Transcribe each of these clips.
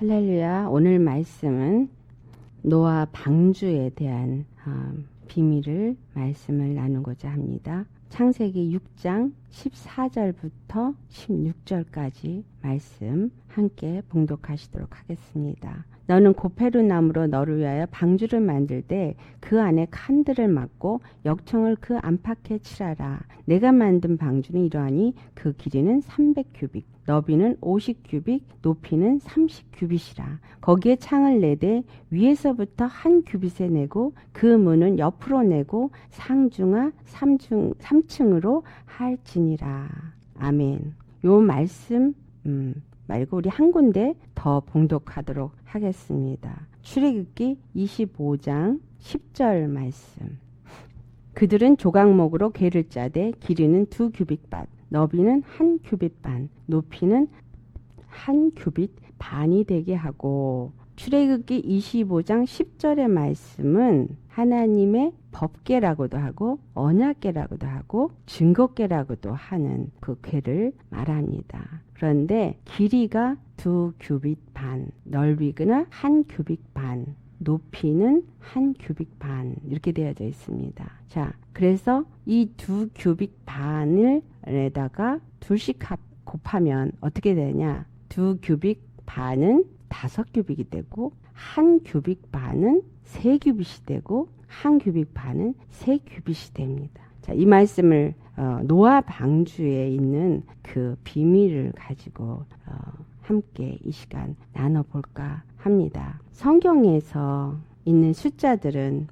할렐루야. 오늘 말씀은 노아 방주에 대한 말씀을 나누고자 합니다. 창세기 6장 14절부터 16절까지 말씀 함께 봉독하시도록 하겠습니다. 너는 고페루 나무로 너를 위하여 방주를 만들 때 그 안에 칸들을 막고 역청을 그 안팎에 칠하라. 내가 만든 방주는 이러하니 그 길이는 300규빗, 너비는 50규빗, 높이는 30규빗이라. 거기에 창을 내되 위에서부터 한 규빗에 내고 그 문은 옆으로 내고 상중하 3층으로 할지니라. 아멘. 요 말씀 말고 우리 한 군데 더 봉독하도록 하겠습니다. 출애굽기 25장 10절 말씀. 그들은 조각목으로 궤를 짜되 길이는 2규빗, 너비는 1규빗 반, 높이는 1규빗 반이 되게 하고. 출애굽기 25장 10절의 말씀은 하나님의 법궤라고도 하고 언약궤라고도 하고 증거궤라고도 하는 그 궤를 말합니다. 그런데 길이가 2규빗 반, 넓이가 1규빗 반, 높이는 1규빗 반 이렇게 되어져 있습니다. 자, 그래서 이 2규빗 반을에다가 둘씩 곱하면 어떻게 되냐? 2규빗 반은 5규빗이 되고 1규빗 반은 3규빗이 되고 1규빗 반은 3규빗이 됩니다. 자, 이 말씀을 노아 방주에 있는 그 비밀을 가지고 함께 이 시간 나눠볼까 합니다. 성경에서 있는 숫자들은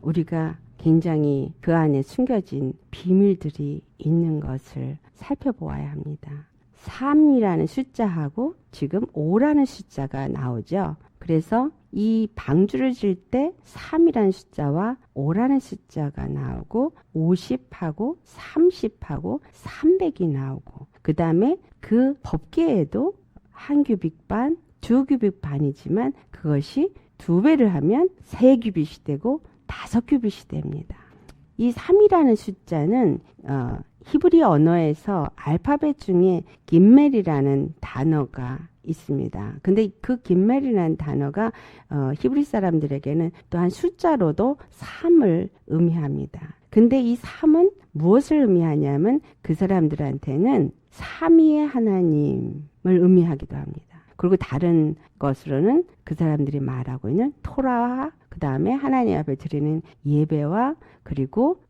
우리가 굉장히 그 안에 숨겨진 비밀들이 있는 것을 살펴보아야 합니다. 3이라는 숫자하고 지금 5라는 숫자가 나오죠. 그래서 이 방주를 질 때 3이라는 숫자와 5라는 숫자가 나오고 50하고 30하고 300이 나오고 그 다음에 그 법궤에도 1규빗 반, 2규빗 반이지만 그것이 2배를 하면 3규빗이 되고 5규빗이 됩니다. 이 3이라는 숫자는 히브리 언어에서 알파벳 중에 김멜이라는 단어가 있습니다. 근데 그 김멜이라는 단어가 히브리 사람들에게는 또한 숫자로도 3을 의미합니다. 근데 이 3은 무엇을 의미하냐면 그 사람들한테는 삼위의 하나님을 의미하기도 합니다. 그리고 다른 것으로는 그 사람들이 말하고 있는 토라와 그 다음에 하나님 앞에 드리는 예배와 그리고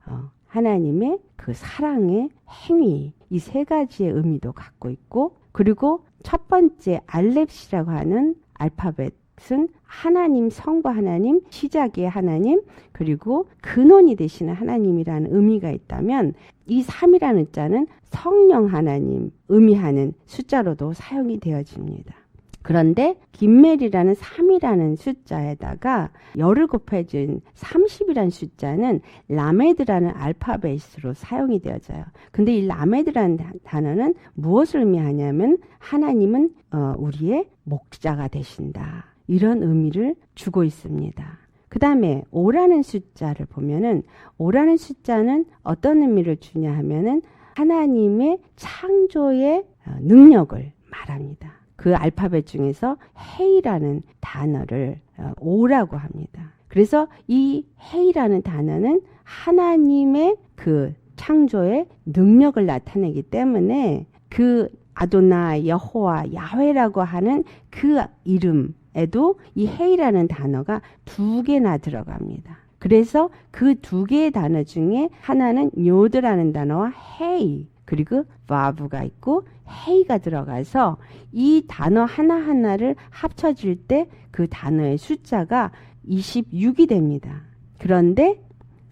하나님의 그 사랑의 행위, 이 세 가지의 의미도 갖고 있고, 그리고 첫 번째 알렙시라고 하는 알파벳은 하나님, 성부 하나님, 시작의 하나님, 그리고 근원이 되시는 하나님이라는 의미가 있다면 이 3이라는 자는 성령 하나님 의미하는 숫자로도 사용이 되어집니다. 그런데 김멜이라는 3이라는 숫자에다가 열을 곱해진 30이라는 숫자는 라메드라는 알파벳으로 사용이 되어져요. 근데 이 라메드라는 단어는 무엇을 의미하냐면 하나님은 우리의 목자가 되신다. 이런 의미를 주고 있습니다. 그 다음에 5라는 숫자를 보면은 5라는 숫자는 어떤 의미를 주냐 하면은 하나님의 창조의 능력을 말합니다. 그 알파벳 중에서 헤이라는 단어를 5라고 합니다. 그래서 이 헤이라는 단어는 하나님의 그 창조의 능력을 나타내기 때문에 그 아도나, 여호와, 야훼라고 하는 그 이름에도 이 헤이라는 단어가 2개나 들어갑니다. 그래서 그 2개의 단어 중에 하나는 요드라는 단어와 헤이 그리고 바브가 있고 헤이가 들어가서 이 단어 하나하나를 합쳐질 때 그 단어의 숫자가 26이 됩니다. 그런데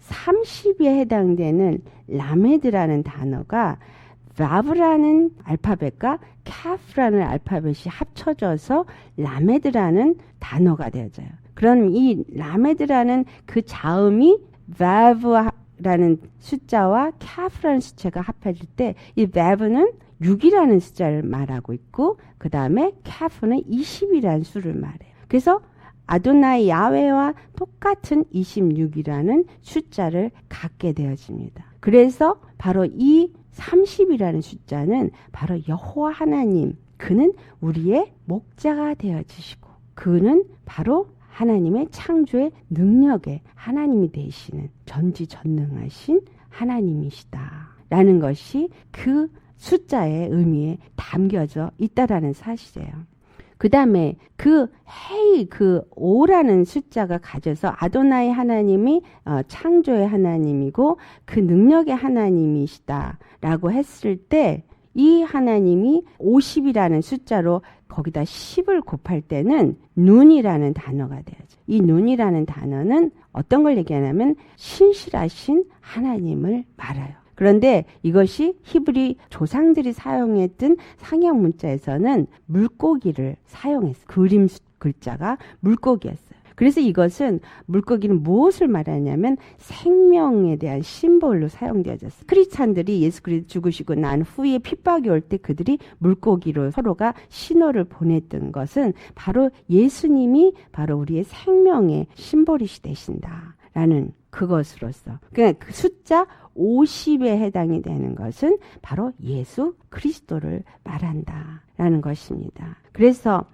30에 해당되는 라메드라는 단어가 바브라는 알파벳과 카프라는 알파벳이 합쳐져서 라메드라는 단어가 되어져요. 그럼 이 라메드라는 그 자음이 바브라는 숫자와 카프라는 숫자가 합해질 때 이 바브는 6이라는 숫자를 말하고 있고 그 다음에 카프는 20이라는 수를 말해요. 그래서 아도나이 야훼와 똑같은 26이라는 숫자를 갖게 되어집니다. 그래서 바로 이 30이라는 숫자는 바로 여호와 하나님, 그는 우리의 목자가 되어주시고 그는 바로 하나님의 창조의 능력에 하나님이 되시는 전지전능하신 하나님이시다 라는 것이 그 숫자의 의미에 담겨져 있다라는 사실이에요. 그 다음에 그 헤이, 그 오라는 숫자가 가져서 아도나이 하나님이 창조의 하나님이고 그 능력의 하나님이시다 라고 했을 때 이 하나님이 50이라는 숫자로 거기다 10을 곱할 때는 눈이라는 단어가 되어져. 이 눈이라는 단어는 어떤 걸 얘기하냐면 신실하신 하나님을 말해요. 그런데 이것이 히브리 조상들이 사용했던 상형 문자에서는 물고기를 사용했어요. 그림 글자가 물고기였어요. 그래서 이것은 물고기는 무엇을 말하냐면 생명에 대한 심볼로 사용되어졌어요. 크리스찬들이 예수 그리스도 죽으시고 난 후에 핍박이 올 때 그들이 물고기로 서로가 신호를 보냈던 것은 바로 예수님이 바로 우리의 생명의 심볼이시 되신다라는 그것으로서 그러니까 그 숫자 50에 해당이 되는 것은 바로 예수 그리스도를 말한다라는 것입니다. 그래서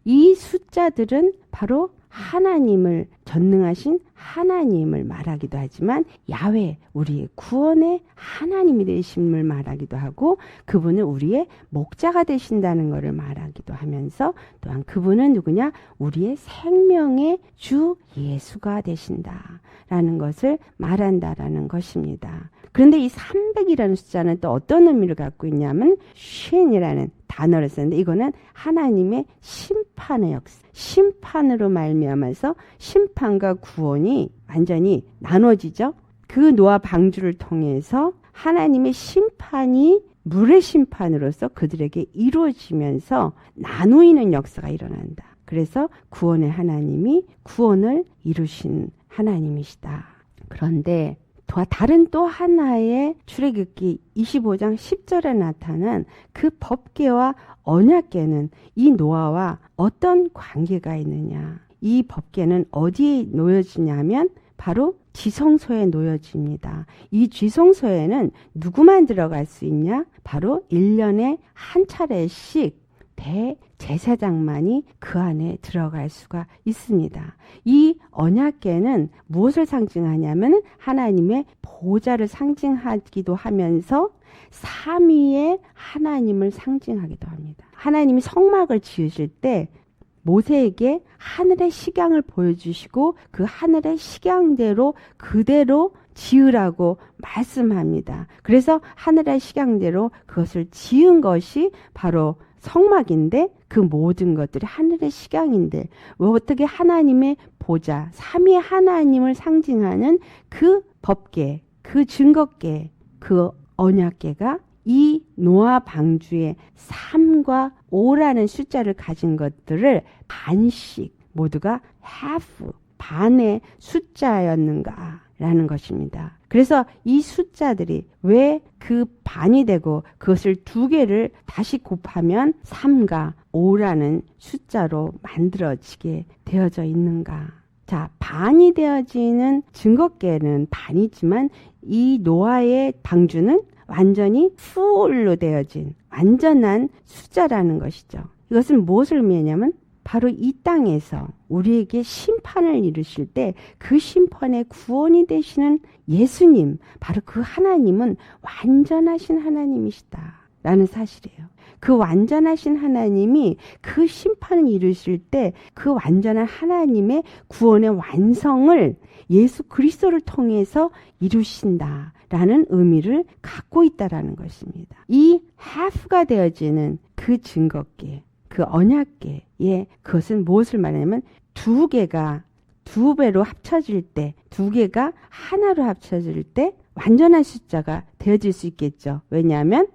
이 숫자들은 바로 하나님을 전능하신 하나님을 말하기도 하지만 야훼 우리의 구원의 하나님이 되심을 말하기도 하고 그분은 우리의 목자가 되신다는 것을 말하기도 하면서 또한 그분은 누구냐 우리의 생명의 주 예수가 되신다라는 것을 말한다라는 것입니다. 그런데 이 300이라는 숫자는 또 어떤 의미를 갖고 있냐면 쉰이라는 단어를 썼는데 이거는 하나님의 심판의 역사, 심판으로 말미암아서 심판과 구원이 완전히 나눠지죠. 그 노아 방주를 통해서 하나님의 심판이 물의 심판으로서 그들에게 이루어지면서 나누이는 역사가 일어난다. 그래서 구원의 하나님이 구원을 이루신 하나님이시다. 그런데 다른 또 하나의 출애굽기 25장 10절에 나타난 그 법궤와 언약궤는 이 노아와 어떤 관계가 있느냐. 이 법궤는 어디에 놓여지냐면 바로 지성소에 놓여집니다. 이 지성소에는 누구만 들어갈 수 있냐? 바로 1년에 한 차례씩 대제사장만이 그 안에 들어갈 수가 있습니다. 이 언약궤는 무엇을 상징하냐면 하나님의 보좌를 상징하기도 하면서 삼위의 하나님을 상징하기도 합니다. 하나님이 성막을 지으실 때 모세에게 하늘의 식양을 보여주시고 그 하늘의 식양대로 그대로 지으라고 말씀합니다. 그래서 하늘의 식양대로 그것을 지은 것이 바로 성막인데 그 모든 것들이 하늘의 식양인데 어떻게 하나님의 보좌, 삼위 하나님을 상징하는 그 법궤, 그 증거궤, 그 언약궤가 이 노아 방주의 3과 5라는 숫자를 가진 것들을 반씩 모두가 half, 반의 숫자였는가 라는 것입니다. 그래서 이 숫자들이 왜 그 반이 되고 그것을 두 개를 다시 곱하면 3과 5라는 숫자로 만들어지게 되어져 있는가. 자, 반이 되어지는 증거궤는 반이지만 이 노아의 방주는 완전히 풀로 되어진 완전한 숫자라는 것이죠. 이것은 무엇을 의미하냐면 바로 이 땅에서 우리에게 심판을 이루실 때 그 심판의 구원이 되시는 예수님, 바로 그 하나님은 완전하신 하나님이시다 라는 사실이에요. 그 완전하신 하나님이 그 심판을 이루실 때 그 완전한 하나님의 구원의 완성을 예수 그리스도를 통해서 이루신다 라는 의미를 갖고 있다라는 것입니다. 이 half가 되어지는 그 증거궤, 그 언약궤에 그것은 무엇을 말하냐면 두 개가 두 배로 합쳐질 때, 두 개가 하나로 합쳐질 때 완전한 숫자가 되어질 수 있겠죠. 왜냐하면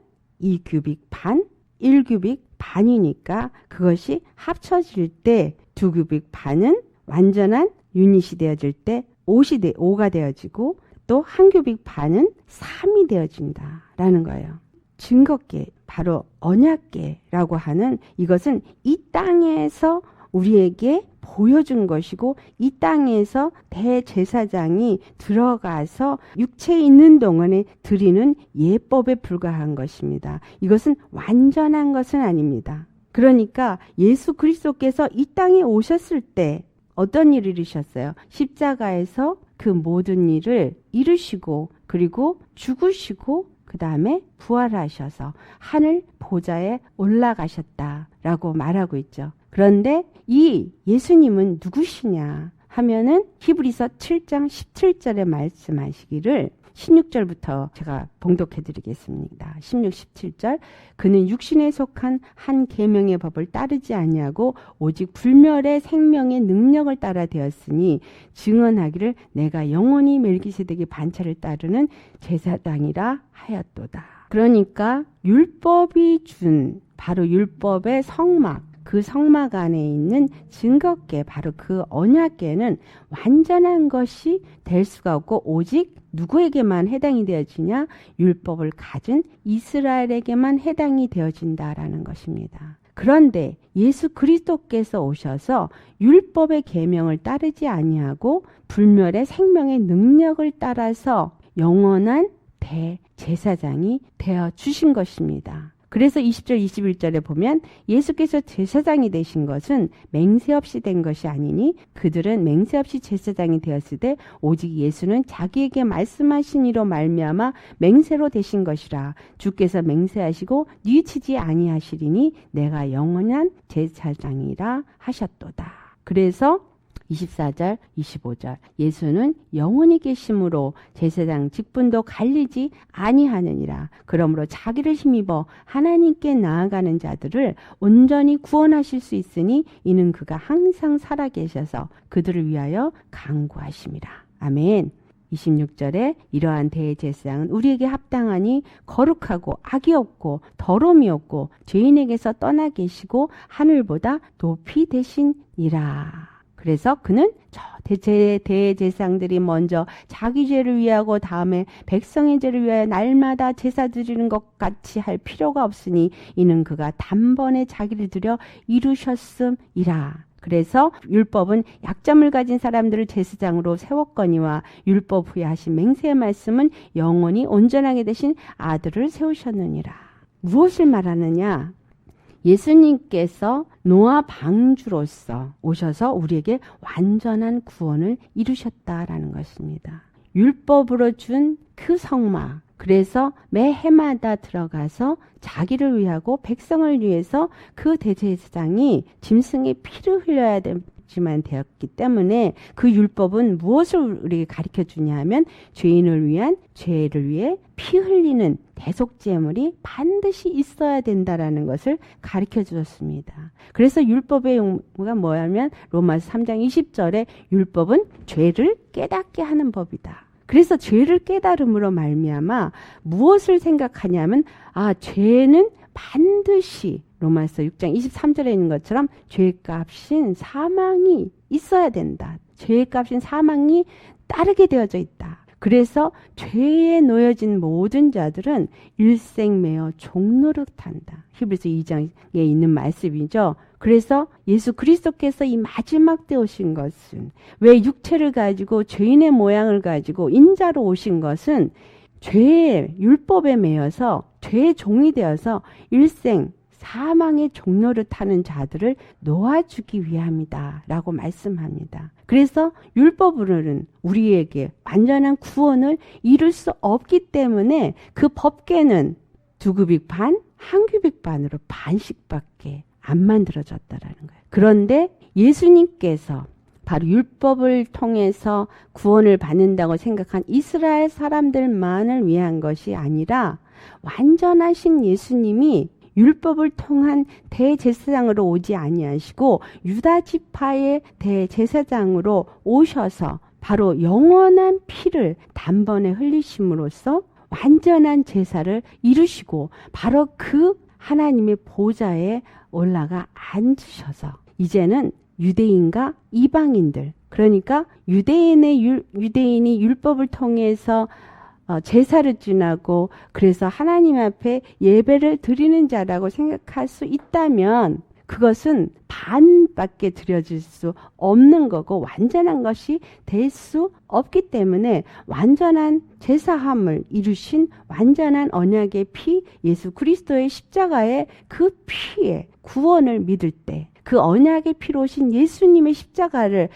2규빅 반, 1규빅 반이니까 그것이 합쳐질 때 2규빅 반은 완전한 유닛이 되어질 때 5가 되어지고 또 1규빅 반은 3이 되어진다라는 거예요. 증거궤, 바로 언약궤라고 하는 이것은 이 땅에서 우리에게 보여준 것이고 이 땅에서 대제사장이 들어가서 육체에 있는 동안에 드리는 예법에 불과한 것입니다. 이것은 완전한 것은 아닙니다. 그러니까 예수 그리스도께서 이 땅에 오셨을 때 어떤 일을 이루셨어요? 십자가에서 그 모든 일을 이루시고 그리고 죽으시고 그 다음에 부활하셔서 하늘 보좌에 올라가셨다라고 말하고 있죠. 그런데 이 예수님은 누구시냐 하면은 히브리서 7장 17절에 말씀하시기를 16절부터 제가 봉독해 드리겠습니다. 16, 17절. 그는 육신에 속한 한 계명의 법을 따르지 아니하고 오직 불멸의 생명의 능력을 따라 되었으니 증언하기를 내가 영원히 멜기세덱의 반차를 따르는 제사장이라 하였도다. 그러니까 율법이 준 바로 율법의 성막, 그 성막 안에 있는 증거궤, 바로 그 언약궤는 완전한 것이 될 수가 없고 오직 누구에게만 해당이 되어지냐? 율법을 가진 이스라엘에게만 해당이 되어진다라는 것입니다. 그런데 예수 그리스도께서 오셔서 율법의 계명을 따르지 아니하고 불멸의 생명의 능력을 따라서 영원한 대제사장이 되어 주신 것입니다. 그래서 20절 21절에 보면 예수께서 제사장이 되신 것은 맹세 없이 된 것이 아니니 그들은 맹세 없이 제사장이 되었을 때 오직 예수는 자기에게 말씀하신 이로 말미암아 맹세로 되신 것이라. 주께서 맹세하시고 뉘우치지 아니하시리니 내가 영원한 제사장이라 하셨도다. 그래서 24절, 25절 예수는 영원히 계심으로 제사장 직분도 갈리지 아니하느니라. 그러므로 자기를 힘입어 하나님께 나아가는 자들을 온전히 구원하실 수 있으니 이는 그가 항상 살아계셔서 그들을 위하여 간구하심이라. 아멘. 26절에 이러한 대제사장은 우리에게 합당하니 거룩하고 악이 없고 더러움이 없고 죄인에게서 떠나 계시고 하늘보다 높이 되시니라. 그래서 그는 저 대제사장들이 먼저 자기 죄를 위하고 다음에 백성의 죄를 위하여 날마다 제사 드리는 것 같이 할 필요가 없으니 이는 그가 단번에 자기를 들여 이루셨음이라. 그래서 율법은 약점을 가진 사람들을 제사장으로 세웠거니와 율법 후에 하신 맹세의 말씀은 영원히 온전하게 되신 아들을 세우셨느니라. 무엇을 말하느냐? 예수님께서 노아 방주로서 오셔서 우리에게 완전한 구원을 이루셨다라는 것입니다. 율법으로 준 그 성막, 그래서 매 해마다 들어가서 자기를 위하고 백성을 위해서 그 대제사장이 짐승의 피를 흘려야 되지만 되었기 때문에 그 율법은 무엇을 우리에게 가르쳐 주냐 하면 죄인을 위한 죄를 위해 피 흘리는 대속제물이 반드시 있어야 된다라는 것을 가르쳐 주었습니다. 그래서 율법의 용무가 뭐냐면 로마서 3장 20절에 율법은 죄를 깨닫게 하는 법이다. 그래서 죄를 깨달음으로 말미암아 무엇을 생각하냐면 죄는 반드시 로마서 6장 23절에 있는 것처럼 죄값인 사망이 있어야 된다. 죄값인 사망이 따르게 되어져 있다. 그래서 죄에 놓여진 모든 자들은 일생매어 종노릇한다. 히브리서 2장에 있는 말씀이죠. 그래서 예수 그리스도께서 이 마지막 때 오신 것은 왜 육체를 가지고 죄인의 모양을 가지고 인자로 오신 것은 죄의 율법에 매여서 죄의 종이 되어서 일생 사망의 종로를 타는 자들을 놓아주기 위함이다 라고 말씀합니다. 그래서 율법으로는 우리에게 완전한 구원을 이룰 수 없기 때문에 그 법궤는 2규빗 반, 1규빗 반으로 반씩밖에 안 만들어졌다라는 거예요. 그런데 예수님께서 바로 율법을 통해서 구원을 받는다고 생각한 이스라엘 사람들만을 위한 것이 아니라 완전하신 예수님이 율법을 통한 대제사장으로 오지 아니하시고 유다 지파의 대제사장으로 오셔서 바로 영원한 피를 단번에 흘리심으로써 완전한 제사를 이루시고 바로 그 하나님의 보좌에 올라가 앉으셔서 이제는 유대인과 이방인들, 그러니까 유대인이 율법을 통해서 제사를 지나고 그래서 하나님 앞에 예배를 드리는 자라고 생각할 수 있다면 그것은 반밖에 드려질 수 없는 거고 완전한 것이 될 수 없기 때문에 완전한 제사함을 이루신 완전한 언약의 피 예수 그리스도의 십자가의 그 피에 구원을 믿을 때 그 언약의 피로 오신 예수님의 십자가를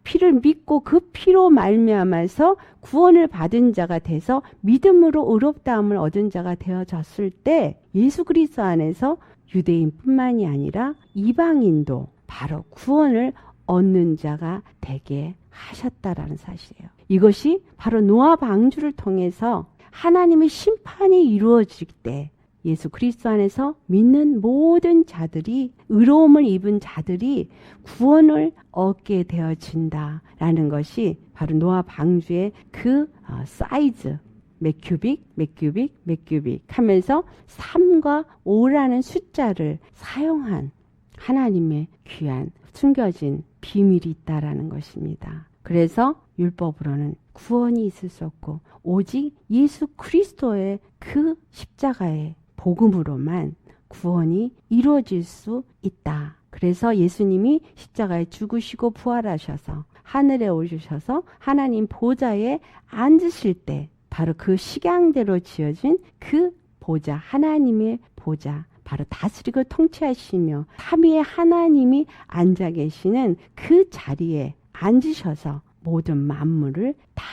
피를 믿고 그 피로 말미암아서 구원을 받은 자가 돼서 믿음으로 의롭다함을 얻은 자가 되어졌을 때 예수 그리스도 안에서 유대인뿐만이 아니라 이방인도 바로 구원을 얻는 자가 되게 하셨다라는 사실이에요. 이것이 바로 노아 방주를 통해서 하나님의 심판이 이루어질 때 예수 그리스도 안에서 믿는 모든 자들이 의로움을 입은 자들이 구원을 얻게 되어진다라는 것이 바로 노아 방주의 그 사이즈 몇 큐빅 하면서 3과 5라는 숫자를 사용한 하나님의 귀한 숨겨진 비밀이 있다라는 것입니다. 그래서 율법으로는 구원이 있을 수 없고 오직 예수 그리스도의 그 십자가의 복음으로만 구원이 이루어질 수 있다. 그래서 예수님이 십자가에 죽으시고 부활하셔서 하늘에 오르셔서 하나님 보좌에 앉으실 때 바로 그 식양대로 지어진 그 보좌, 하나님의 보좌, 바로 다스리고 통치하시며 삼위의 하나님이 앉아 계시는 그 자리에 앉으셔서 모든 만물을 다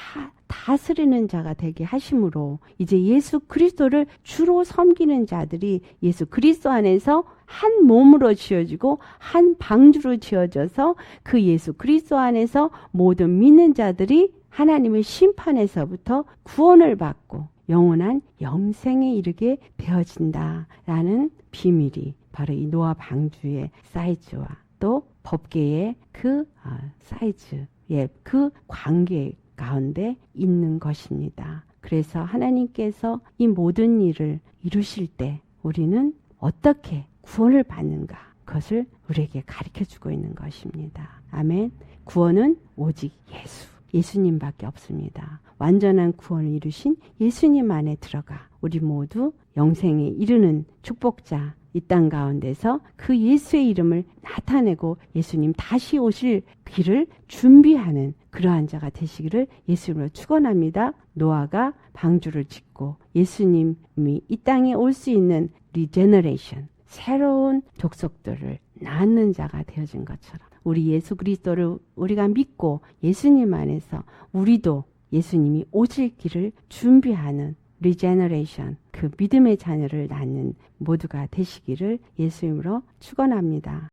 다스리는 자가 되게 하심으로 이제 예수 그리스도를 주로 섬기는 자들이 예수 그리스도 안에서 한 몸으로 지어지고 한 방주로 지어져서 그 예수 그리스도 안에서 모든 믿는 자들이 하나님의 심판에서부터 구원을 받고 영원한 영생에 이르게 되어진다라는 비밀이 바로 이 노아 방주의 사이즈와 또 법궤의 그 사이즈의 그 관계 가운데 있는 것입니다. 그래서 하나님께서 이 모든 일을 이루실 때 우리는 어떻게 구원을 받는가 그것을 우리에게 가르쳐주고 있는 것입니다. 아멘. 구원은 오직 예수님밖에 없습니다. 완전한 구원을 이루신 예수님 안에 들어가 우리 모두 영생에 이르는 축복자 이 땅 가운데서 그 예수의 이름을 나타내고 예수님 다시 오실 길을 준비하는 그러한 자가 되시기를 예수님으로 축원합니다. 노아가 방주를 짓고 예수님이 이 땅에 올 수 있는 리제너레이션 새로운 족속들을 낳는 자가 되어진 것처럼 우리 예수 그리스도를 우리가 믿고 예수님 안에서 우리도 예수님이 오실 길을 준비하는 리제너레이션 그 믿음의 자녀를 낳는 모두가 되시기를 예수님으로 축원합니다.